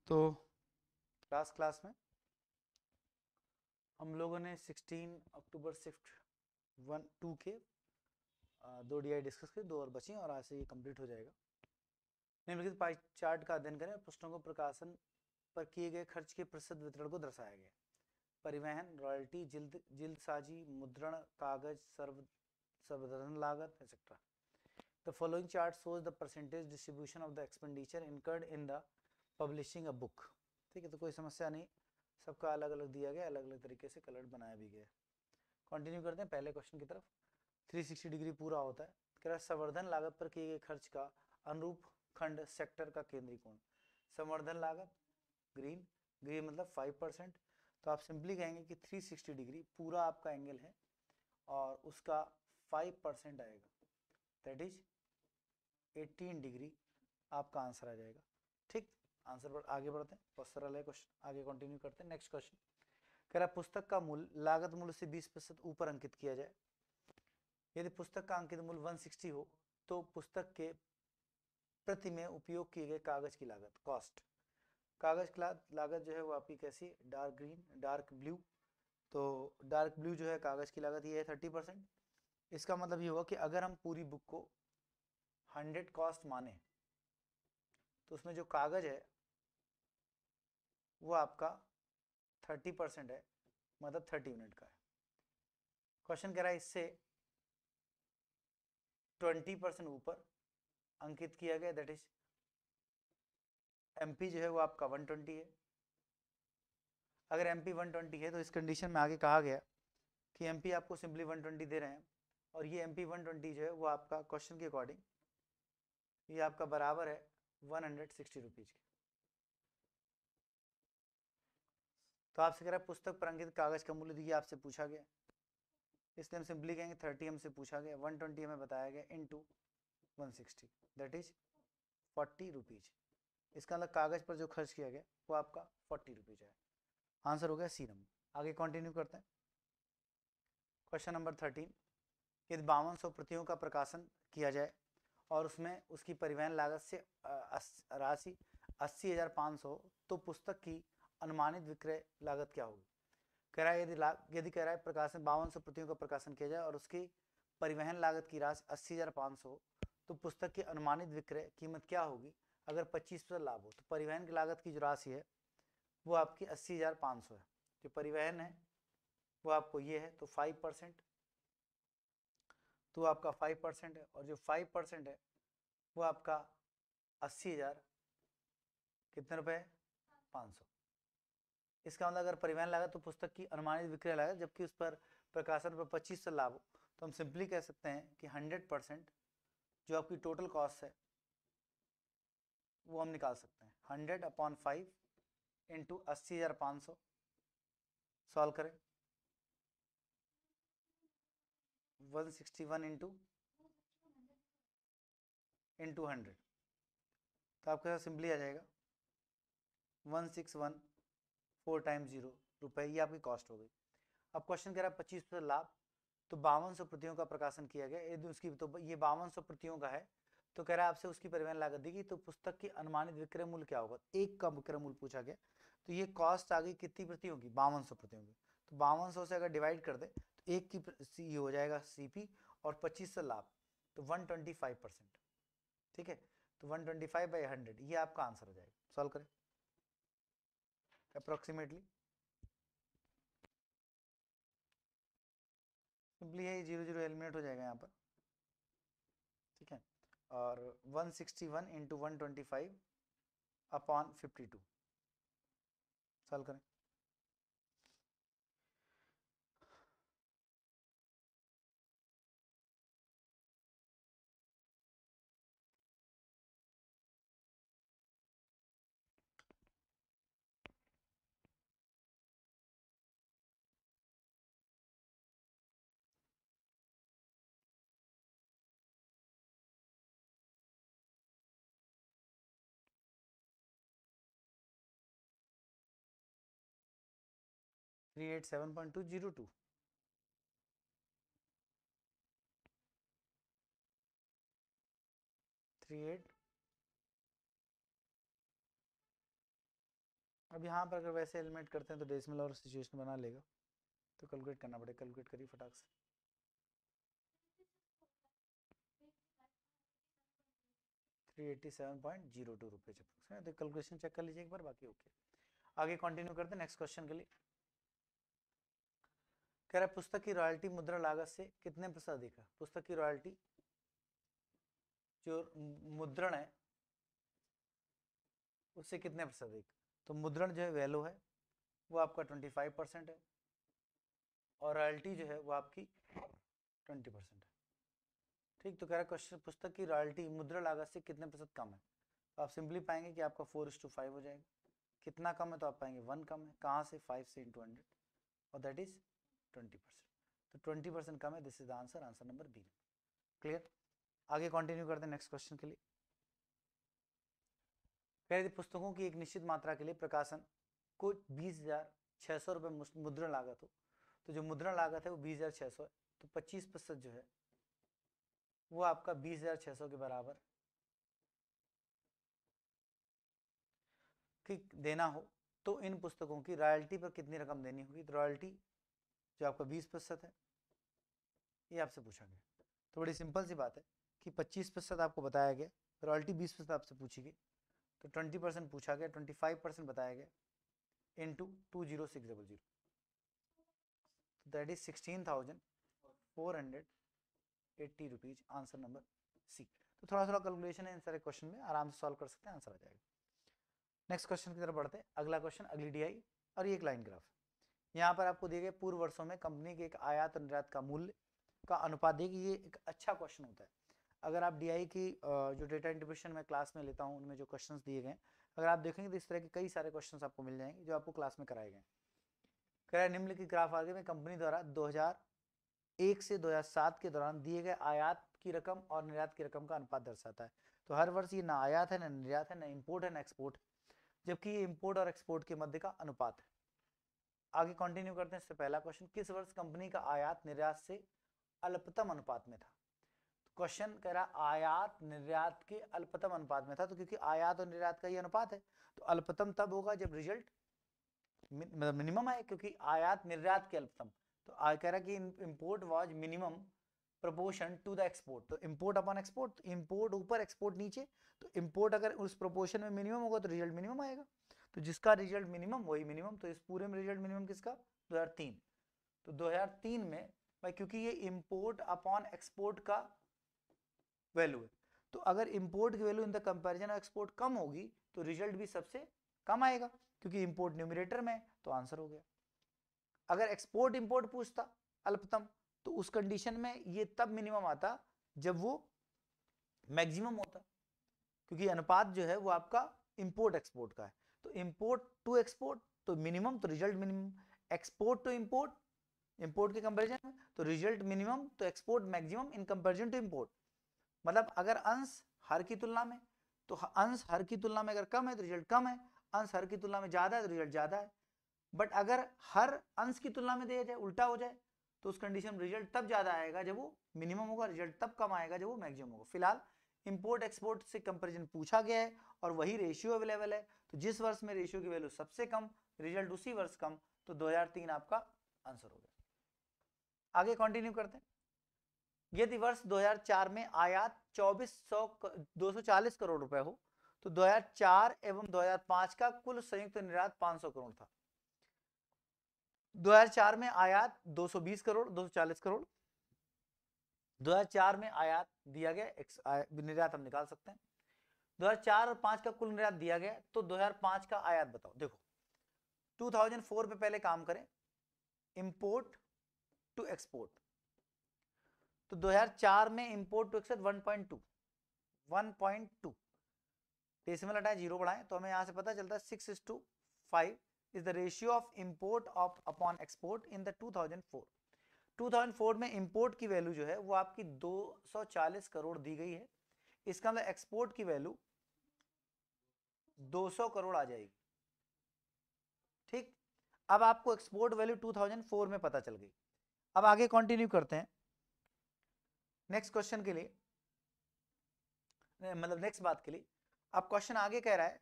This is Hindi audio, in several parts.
तो लास्ट क्लास में हम लोगों ने 16 अक्टूबर शिफ्ट 1 2 के 2 DI डिस्कस किए, 2 और बची और आज से ये कंप्लीट हो जाएगा। निम्नलिखित पाई चार्ट का अध्ययन करें, पुस्तकों को प्रकाशन पर किए गए खर्च के प्रतिशत वितरण को दर्शाया गया। परिवहन, रॉयल्टी, जिल्दसाजी, मुद्रण, कागज, सर्वधर्म लागत etcetera. The following chart shows the percentage distribution of the expenditure incurred in the publishing a book। ठीक है, तो कोई समस्या नहीं, सबका अलग अलग दिया गया, अलग अलग तरीके से कलर बनाया भी गया। कंटिन्यू करते हैं पहले क्वेश्चन की तरफ। 360 डिग्री पूरा होता है। कह रहा है संवर्धन लागत पर किए गए खर्च का अनुरूप खंड सेक्टर का केंद्रीय कोण। संवर्धन लागत ग्रीन, ग्रीन मतलब 5%। तो आप सिंपली कहेंगे कि 360 डिग्री पूरा आपका एंगल है और उसका 5% आएगा, दैट इज 18 डिग्री आपका आंसर आ जाएगा। ठीक, आंसर पर आगे बढ़ते हैं, बहुत सरल है क्वेश्चन, आगे कंटिन्यू करते हैं। नेक्स्ट क्वेश्चन कह रहा है पुस्तक का मूल्य लागत मूल्य से 20% ऊपर अंकित किया जाए। यदि पुस्तक का अंकित मूल्य 160 हो तो पुस्तक के प्रति में उपयोग किए गए कागज की लागत कॉस्ट। कागज की लागत जो है वो आपकी कैसी, डार्क ग्रीन, डार्क ब्लू। तो डार्क ब्लू जो है कागज की लागत ये है 30%। इसका मतलब ये हुआ कि अगर हम पूरी बुक को 100 कॉस्ट माने तो उसमें जो कागज है वो आपका 30% है, मतलब 30 यूनिट का है। क्वेश्चन कह रहा है इससे 20% ऊपर अंकित किया गया, दैट इज एमपी जो है वो आपका 120 है। अगर एमपी 120 है तो इस कंडीशन में आगे कहा गया कि एमपी आपको सिंपली 120 दे रहे हैं और ये एमपी 120 जो है वो आपका क्वेश्चन के अकॉर्डिंग ये आपका बराबर है 160 रुपीज के। तो आपसे कह रहा है पुस्तक पर अंकित कागज का मूल्य दिया, आपसे पूछा गया, इसलिए हम सिंपली कहेंगे 30 हमसे पूछा गया, 120 हमें बताया गया इनटू 160 दैट इज 40 रुपीज। इसका मतलब कागज पर जो खर्च किया गया वो आपका 40 रुपीज है। आंसर हो गया सी नंबर। आगे कंटिन्यू करते हैं। क्वेश्चन नंबर 13, यदि 5200 प्रतियों का प्रकाशन किया जाए और उसमें उसकी परिवहन लागत से राशि 80,500 तो पुस्तक की अनुमानित विक्रय लागत क्या होगी। कह रहा है यदि कह रहा है प्रकाशन 5200 प्रतियों का प्रकाशन किया जाए और उसकी परिवहन लागत की राशि 80,500 तो पुस्तक की अनुमानित विक्रय कीमत क्या होगी अगर 25% लाभ हो। तो परिवहन की लागत की जो राशि है वो आपकी 80,500 है, जो परिवहन है वो आपको ये है, तो 5%, तो आपका 5% है और जो 5% है वो आपका 80,000 कितने रुपए, 500। इसका मतलब अगर परिवहन लागत तो पुस्तक की अनुमानित विक्रय लागत, जबकि उस पर प्रकाशन पर 25% लाभ हो तो हम सिंपली कह सकते हैं कि 100% जो आपकी टोटल कॉस्ट है वो हम निकाल सकते हैं। 100/5 इंटू 80,500 सॉल्व करें, 161 इंटू 100, तो आपके साथ सिंपली आ जाएगा 1614 टाइम्स 0 रुपए, ये आपकी कॉस्ट हो गई। अब क्वेश्चन कह रहा है 25% लाभ, तो 5200 प्रतियों का प्रकाशन किया गया, यदि उसकी तो ये 5200 प्रतियों का है तो कह रहा है आपसे उसकी परिवहन लागत देगी, तो पुस्तक की अनुमानित विक्रय मूल्य क्या होगा, एक का विक्रय मूल्य पूछा गया। तो ये कॉस्ट आ गई कितनी प्रतियों की, 5200 प्रतियों की। तो 5200 से अगर डिवाइड कर दे तो एक की सी हो जाएगा सीपी और 25 से लाभ, तो 125%। ठीक है, तो 125/100 ये आपका आंसर हो जाएगा। सॉल्व करें अप्रोक्सीमेटली, सिंपली है 0 0 एलिमिनेट हो जाएगा यहाँ पर। ठीक है, और 161 इंटू 125/52 सॉल्व करें। थ्री 387.202, थ्री एट अब यहाँ पर अगर वैसे एलिमिनेट करते हैं तो डेसिमल और सिचुएशन बना लेगा, तो कैलकुलेट करना पड़ेगा। कैलकुलेट करिए फटाक से। 387.02 रुपये है, तो कैलकुलेशन चेक कर लीजिए एक बार, बाकी ओके। आगे कंटिन्यू करते हैं नेक्स्ट क्वेश्चन के लिए। कह रहा है पुस्तक की रॉयल्टी मुद्रण लागत से कितने प्रतिशत अधिक है। पुस्तक की रॉयल्टी जो मुद्रण है उससे कितने प्रतिशत अधिक, तो मुद्रण जो है वैल्यू है वो आपका 25% है और रॉयल्टी जो है वो आपकी 20% है। ठीक, तो कह रहा है क्वेश्चन पुस्तक की रॉयल्टी मुद्रण लागत से कितने प्रतिशत कम है, तो आप सिंपली पाएंगे कि आपका 4:5 हो जाएगा। कितना कम है, तो आप पाएंगे 1 कम है। कहाँ से, 5 से इंटू 100, और दैट इज 20%। तो 20% कम है, this is the answer, answer number B. Clear. आगे कंटिन्यू करते हैं नेक्स्ट क्वेश्चन के लिए। कह रहे थे पुस्तकों की एक निश्चित मात्रा के लिए प्रकाशन को 20,600 रुपये मुद्रण लागत हो, तो जो मुद्रण लागत है वो 20,600 है, तो 25% जो है वो आपका 20,600 के बराबर की देना हो, तो इन पुस्तकों की रॉयल्टी पर कितनी रकम देनी होगी। तो रॉयल्टी जो आपका 20% है ये आपसे पूछा गया। तो बड़ी सिंपल सी बात है कि 25% आपको बताया गया, रॉयल्टी 20% आपसे पूछी गई, तो 20% पूछा गया, 25% बताया गया into 20600, that is 16,480 rupees, answer number C. तो थोड़ा थोड़ा कैलकुलेशन है इन सारे क्वेश्चन में, आराम से सॉल्व कर सकते हैं, आंसर आ जाएगा। नेक्स्ट क्वेश्चन की तरफ बढ़ते हैं। अगला क्वेश्चन, अगली डीआई और ये एक लाइन ग्राफ। यहाँ पर आपको दिए गए पूर्व वर्षों में कंपनी के एक आयात और निर्यात का मूल्य का अनुपात देखिए, ये एक अच्छा क्वेश्चन होता है। अगर आप डीआई की जो डेटा इंटरप्रिटेशन में क्लास में लेता हूँ उनमें जो क्वेश्चंस दिए गए, अगर आप देखेंगे तो इस तरह के कई सारे क्वेश्चंस आपको मिल जाएंगे जो आपको क्लास में कराए गए। कह रहा है निम्नलिखित ग्राफ आगे में कंपनी द्वारा 2001 से 2007 के दौरान दिए गए आयात की रकम और निर्यात की रकम का अनुपात दर्शाता है। तो हर वर्ष ये ना आयात है, ना निर्यात है, ना इम्पोर्ट है, ना एक्सपोर्ट, जबकि ये इम्पोर्ट और एक्सपोर्ट के मध्य का अनुपात है। आगे कंटिन्यू करते हैं। इससे पहला क्वेश्चन, किस वर्ष कंपनी का आयात निर्यात से अल्पतम अनुपात में था। क्वेश्चन कह रहा आयात निर्यात के अल्पतम अनुपात में था, तो क्योंकि आयात और निर्यात का ये अनुपात है तो अल्पतम तब होगा जब रिजल्ट मिनिमम है, क्योंकि आयात निर्यात के अल्पतम। तो कह रहा कि import was minimum proportion to the export, तो इंपोर्ट अपॉन एक्सपोर्ट, इंपोर्ट ऊपर एक्सपोर्ट नीचे, तो इंपोर्ट अगर उस प्रोपोर्शन में मिनिमम होगा तो रिजल्ट मिनिमम आएगा, तो जिसका रिजल्ट मिनिमम वही मिनिमम। तो इस पूरे में रिजल्ट मिनिमम किसका, 2003। तो 2003 में भाई क्योंकि ये इंपोर्ट अपॉन एक्सपोर्ट का वैल्यू है, तो अगर इंपोर्ट की value in the comparison of export कम होगी तो रिजल्ट भी सबसे कम आएगा, क्योंकि इंपोर्ट न्यूमरेटर में है, तो आंसर हो गया। अगर एक्सपोर्ट इंपोर्ट पूछता अल्पतम, तो उस कंडीशन में ये तब मिनिमम आता जब वो मैक्सिमम होता, क्योंकि अनुपात जो है वो आपका इंपोर्ट एक्सपोर्ट का है। तो इंपोर्ट टू एक्सपोर्ट तो मिनिमम, तो result minimum. Export to import, import के कंपैरिजन में तो रिजल्ट मिनिमम, तो export maximum in comparison to import. मतलब अगर अंश हर की तुलना में, तो अंश हर की तुलना में अगर कम है तो रिजल्ट कम है, अंश हर की तुलना में ज्यादा है तो रिजल्ट ज्यादा है। बट अगर हर अंश की तुलना में दिया जाए, उल्टा हो जाए, तो उस कंडीशन में रिजल्ट तब ज्यादा आएगा जब वो मिनिमम होगा, रिजल्ट तब कम आएगा जब वो मैक्सिमम होगा। फिलहाल इंपोर्ट एक्सपोर्ट से कंपैरिजन पूछा गया है और वही रेशियो अवेलेबल है, तो जिस वर्ष में रेशियो की वैल्यू सबसे कम, रिजल्ट उसी वर्ष कम, तो 2003 आपका आंसर हो गया। आगे कंटिन्यू करते हैं। यदि वर्ष 2004 में आयात 240 करोड़ रुपए हो, तो 2004 एवं 2005 का कुल संयुक्त निर्यात 500 करोड़ था। 2004 में आयात 220 करोड़, 240 करोड़, 2004 में आयात दिया गया, निर्यात हम निकाल सकते हैं। 2004 और 5 का कुल निर्यात दिया गया, तो 2005 का आयात बताओ। देखो 2004 पे पहले काम करें, इंपोर्ट टू एक्सपोर्ट, तो 2004 में इंपोर्ट टू एक्सपोर्ट 1.2 डेसिमल हटाए, जीरो बढ़ाएं, तो हमें यहां से पता चलता है 6:5 is the ratio of import of upon export in the 2004। 2004 में इंपोर्ट की वैल्यू जो है वो आपकी 240 करोड़ दी गई है, इसका मतलब एक्सपोर्ट की वैल्यू 200 करोड़ आ जाएगी। ठीक, अब आपको एक्सपोर्ट वैल्यू 2004 में पता चल गई। अब आगे कंटिन्यू करते हैं नेक्स्ट क्वेश्चन के लिए, मतलब नेक्स्ट बात के लिए। अब क्वेश्चन आगे कह रहा है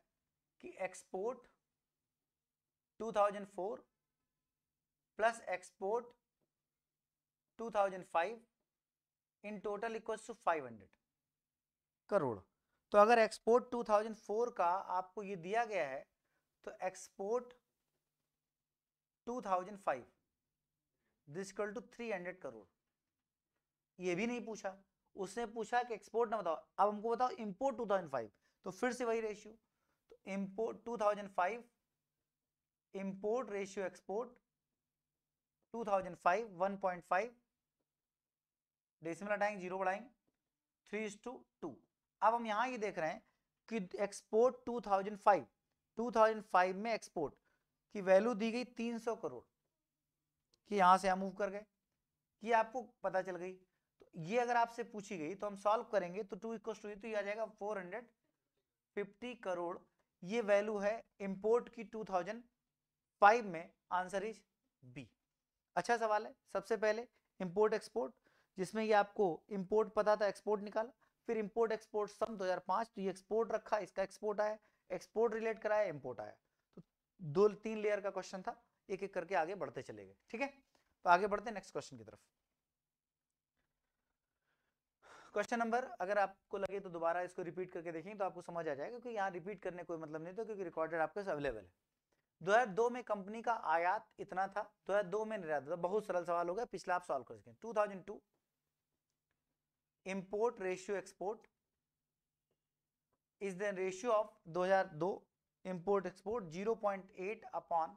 कि export 2004 plus export 2005 in total equals to 500 crore. तो अगर एक्सपोर्ट 2004 का आपको ये दिया गया है तो export 2005 this equal to 300 crore. ये भी नहीं पूछा, उसने पूछा कि एक्सपोर्ट ना बताओ, अब हमको बताओ इंपोर्ट 2005, तो फिर से वही रेशियो, तो import 2005 import ratio export 2005 1.5 decimal हटाएंगे, जीरो बढ़ाएंगे 3:2। अब हम यहां ये देख रहे हैं कि एक्सपोर्ट 2005 में एक्सपोर्ट की वैल्यू दी गई 300 करोड़ कि यहां से हम मूव कर गए, ये आपको पता चल गई। तो ये अगर आपसे पूछी गई तो हम सॉल्व करेंगे तो 2 इक्वल टू तो ये आ जाएगा 450 करोड़। ये वैल्यू है इंपोर्ट की 2005 में। Answer is B. अच्छा सवाल है। सबसे पहले इंपोर्ट एक्सपोर्ट, जिसमें ये आपको इंपोर्ट पता था, एक्सपोर्ट निकाला, फिर इंपोर्ट एक्सपोर्ट सम 2005, तो ये एक्सपोर्ट रखा, इसका एक्सपोर्ट आया, एक्सपोर्ट रिलेट कराया, इंपोर्ट आया। तो 2-3 लेयर का क्वेश्चन था, एक एक करके आगे बढ़ते चले गए। ठीक है, तो आगे बढ़ते हैं नेक्स्ट क्वेश्चन की तरफ। क्वेश्चन नंबर, अगर आपको लगे तो दोबारा इसको रिपीट करके देखेंगे तो आपको समझ आ जाएगा, क्योंकि यहाँ रिपीट करने कोई मतलब नहीं था, क्योंकि रिकॉर्डेड आपके पास अवेलेबल है। 2002 में कंपनी का आयात इतना था, 2002 में निर्यात था। बहुत सरल सवाल हो गया, पिछला आप सॉल्व कर सकें। 2002 import ratio export is the ratio of 2002 import export 0.8 upon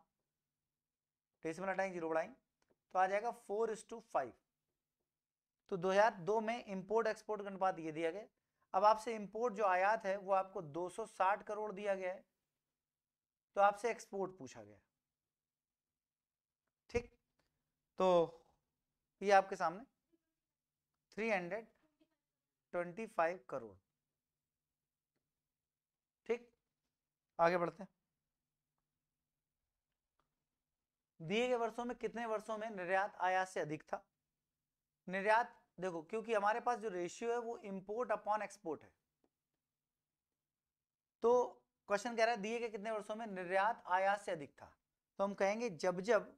decimal हटाएंगे, जीरो बढ़ाएंगे, तो आ जाएगा 4:5। तो 2002 में इंपोर्ट एक्सपोर्ट का अनुपात ये दिया गया। अब आपसे इंपोर्ट जो आयात है वो आपको 260 करोड़ दिया गया है, तो आपसे एक्सपोर्ट पूछा गया। ठीक, तो ये आपके सामने 325 करोड़। ठीक, आगे बढ़ते हैं। दिए गए वर्षों में कितने वर्षों में निर्यात आयात से अधिक था? निर्यात देखो, क्योंकि हमारे पास जो रेशियो है वो इंपोर्ट अपॉन एक्सपोर्ट है, तो क्वेश्चन कह रहा है दिए गए कितने वर्षों में निर्यात आयात से अधिक था, तो हम कहेंगे जब जब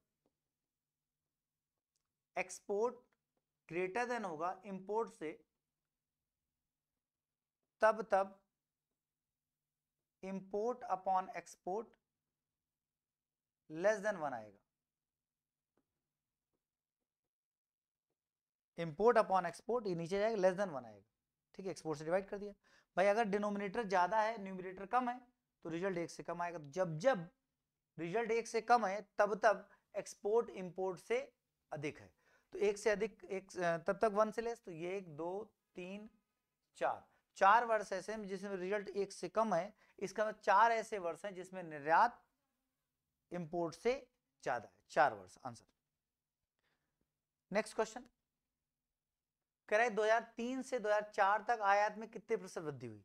एक्सपोर्ट ग्रेटर देन होगा इंपोर्ट से, तब तब import upon export less than 1 आएगा। इंपोर्ट अपॉन एक्सपोर्ट ये नीचे जाएगा, लेस देन 1 आएगा। ठीक है, एक्सपोर्ट से डिवाइड कर दिया। भाई अगर डिनोमिनेटर ज्यादा है न्यूमरेटर कम है तो रिजल्ट 1 से कम आएगा। तो जब जब रिजल्ट 1 से कम है तब तब एक्सपोर्ट इंपोर्ट से अधिक है। तो 1 से अधिक, एक तब तक 1 से लेस, तो ये 1 2 3 4 वर्ष ऐसे हैं जिसमें रिजल्ट 1 से कम है। इसका मतलब 4 ऐसे वर्ष हैं जिसमें निर्यात इंपोर्ट से ज्यादा है। 4 वर्ष आंसर। नेक्स्ट क्वेश्चन कह रहा है 2003 से 2004 तक आयात में कितने प्रतिशत वृद्धि हुई?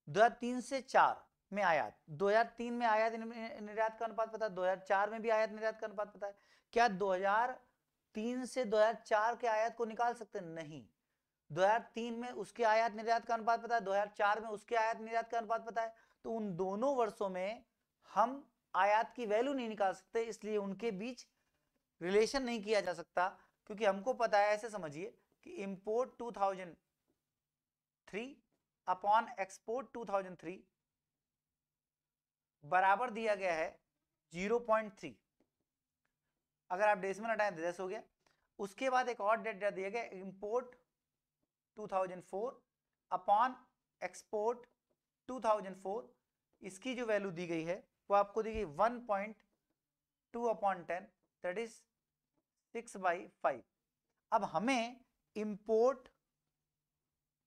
2003 से 4 में आयात, 2003 में आयात निर्यात का अनुपात पता है, 2004 में भी आयात निर्यात का अनुपात पता है। क्या 2003 से 2004 के आयात को निकाल सकते हैं? नहीं। 2003 में उसके आयात निर्यात का अनुपात पता है, 2004 में उसके आयात निर्यात का अनुपात पता है, तो उन दोनों वर्षों में हम आयात की वैल्यू नहीं निकाल सकते, इसलिए उनके बीच रिलेशन नहीं किया जा सकता। क्योंकि हमको पता है, ऐसे समझिए कि इंपोर्ट 2003 अपॉन एक्सपोर्ट 2003 बराबर दिया गया है 0.3। अगर आप डेसिमल हटाएं तो 10 हो गया। उसके बाद एक और डेटा दिया गया इंपोर्ट 2004 अपॉन एक्सपोर्ट 2004, इसकी जो वैल्यू दी गई है वो आपको दी गई 1.2 अपॉन 10, दैट इज 6/5। अब हमें इंपोर्ट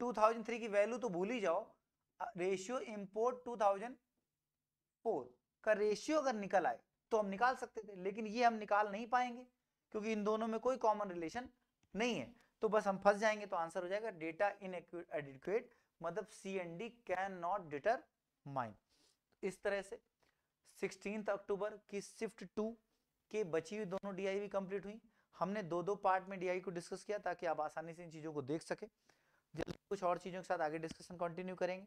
2003 की वैल्यू तो भूल ही जाओ, रेशियो इंपोर्ट 2004 का रेशियो अगर निकल आए तो हम निकाल सकते थे, लेकिन ये हम निकाल नहीं पाएंगे क्योंकि इन दोनों में कोई कॉमन रिलेशन नहीं है, तो बस हम फंस जाएंगे। तो आंसर हो जाएगा डेटा इनएडिक्वेट, मतलब C and D can not determine. इस तरह से 16 अक्टूबर की शिफ्ट 2 के बची हुई दोनों डीआईवी कंप्लीट हुई। हमने 2-2 पार्ट में डीआई को डिस्कस किया ताकि आप आसानी से इन चीजों को देख सके। जल्दी कुछ और चीजों के साथ आगे डिस्कशन कंटिन्यू करेंगे।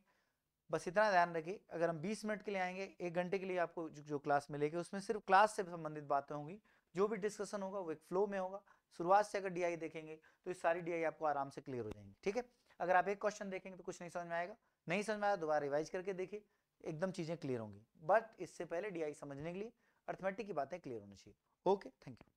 बस इतना ध्यान रखिए, अगर हम 20 मिनट के लिए आएंगे, 1 घंटे के लिए आपको जो क्लास मिलेगी उसमें सिर्फ क्लास से संबंधित बातें होंगी, जो भी डिस्कशन होगा वो एक फ्लो में होगा। शुरुआत से अगर डीआई देखेंगे तो ये सारी डीआई आपको आराम से क्लियर हो जाएंगी, ठीक है। अगर आप एक क्वेश्चन देखेंगे तो कुछ नहीं समझ में आएगा, नहीं समझ में आया दोबारा रिवाइज करके देखिए, एकदम चीजें क्लियर होंगी। बट इससे पहले डीआई समझने के लिए अर्थमेटिक की बातें क्लियर होनी चाहिए। Okay, thank you.